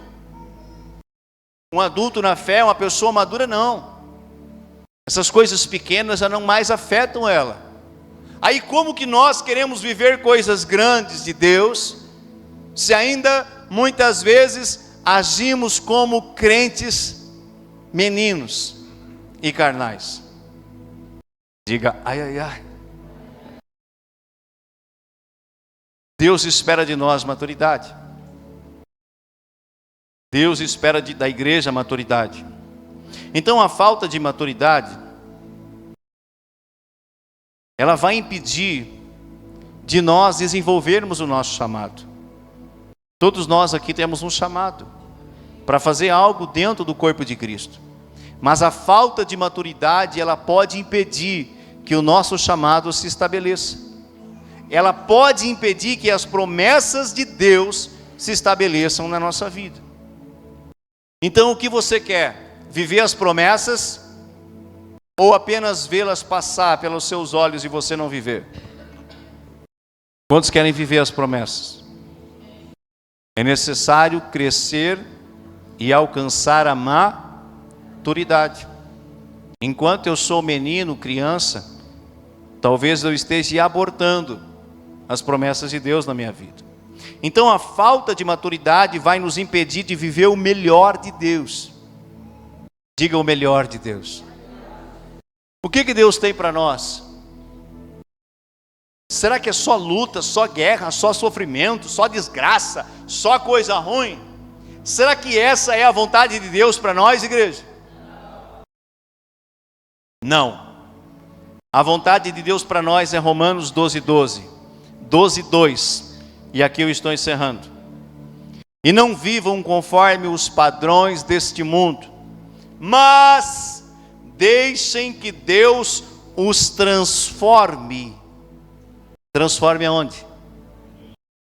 Um adulto na fé, uma pessoa madura, não. Essas coisas pequenas já não mais afetam ela. Aí como que nós queremos viver coisas grandes de Deus, se ainda muitas vezes agimos como crentes meninos e carnais? Diga ai, ai, ai. Deus espera de nós maturidade. Deus espera da igreja maturidade. Então a falta de maturidade, ela vai impedir de nós desenvolvermos o nosso chamado. Todos nós aqui temos um chamado para fazer algo dentro do corpo de Cristo. Mas a falta de maturidade, ela pode impedir que o nosso chamado se estabeleça. Ela pode impedir que as promessas de Deus se estabeleçam na nossa vida. Então, o que você quer? Viver as promessas ou apenas vê-las passar pelos seus olhos e você não viver? Quantos querem viver as promessas? É necessário crescer e alcançar a maturidade. Enquanto eu sou menino, criança, talvez eu esteja abortando as promessas de Deus na minha vida. Então a falta de maturidade vai nos impedir de viver o melhor de Deus. Diga o melhor de Deus. O que Deus tem para nós? Será que é só luta, só guerra, só sofrimento, só desgraça, só coisa ruim? Será que essa é a vontade de Deus para nós, igreja? Não. A vontade de Deus para nós é Romanos 12:12, 12:2. E aqui eu estou encerrando. E não vivam conforme os padrões deste mundo, mas deixem que Deus os transforme. Transforme aonde?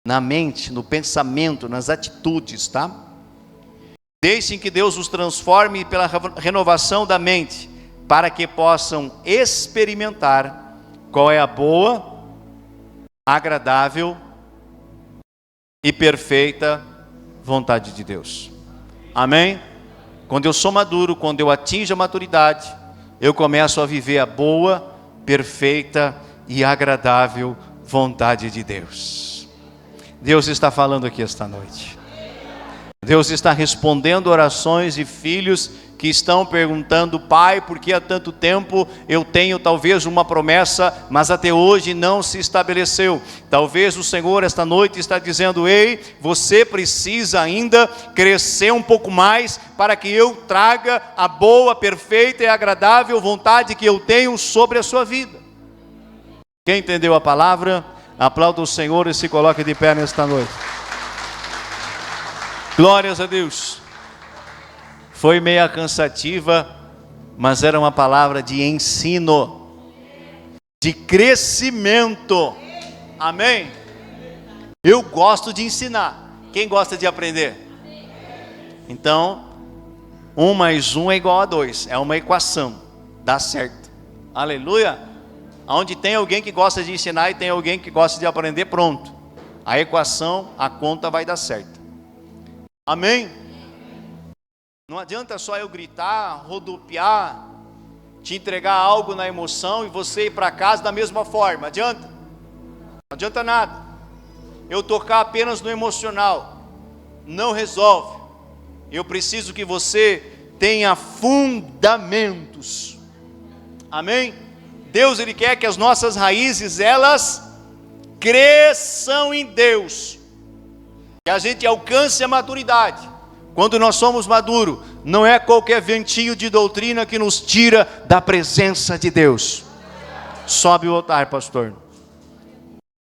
Na mente, no pensamento, nas atitudes, tá? Deixem que Deus os transforme pela renovação da mente, para que possam experimentar qual é a boa, agradável e perfeita vontade de Deus. Amém? Quando eu sou maduro, quando eu atinjo a maturidade, eu começo a viver a boa, perfeita e agradável vontade de Deus. Deus está falando aqui esta noite. Deus está respondendo orações de filhos que estão perguntando: Pai, por que há tanto tempo eu tenho talvez uma promessa, mas até hoje não se estabeleceu? Talvez o Senhor esta noite está dizendo: ei, você precisa ainda crescer um pouco mais para que eu traga a boa, perfeita e agradável vontade que eu tenho sobre a sua vida. Quem entendeu a palavra, aplauda o Senhor e se coloque de pé nesta noite. Glórias a Deus. Foi meia cansativa, mas era uma palavra de ensino, de crescimento. Amém? Eu gosto de ensinar. Quem gosta de aprender? Então, 1 mais 1 é igual a 2. É uma equação. Dá certo. Aleluia. Onde tem alguém que gosta de ensinar e tem alguém que gosta de aprender, pronto. A equação, a conta vai dar certo. Amém? Não adianta só eu gritar, rodopiar, te entregar algo na emoção e você ir para casa da mesma forma. Adianta? Não adianta nada. Eu tocar apenas no emocional não resolve. Eu preciso que você tenha fundamentos. Amém? Deus, Ele quer que as nossas raízes, elas cresçam em Deus. Que a gente alcance a maturidade. Quando nós somos maduros, não é qualquer ventinho de doutrina que nos tira da presença de Deus. Sobe o altar, pastor.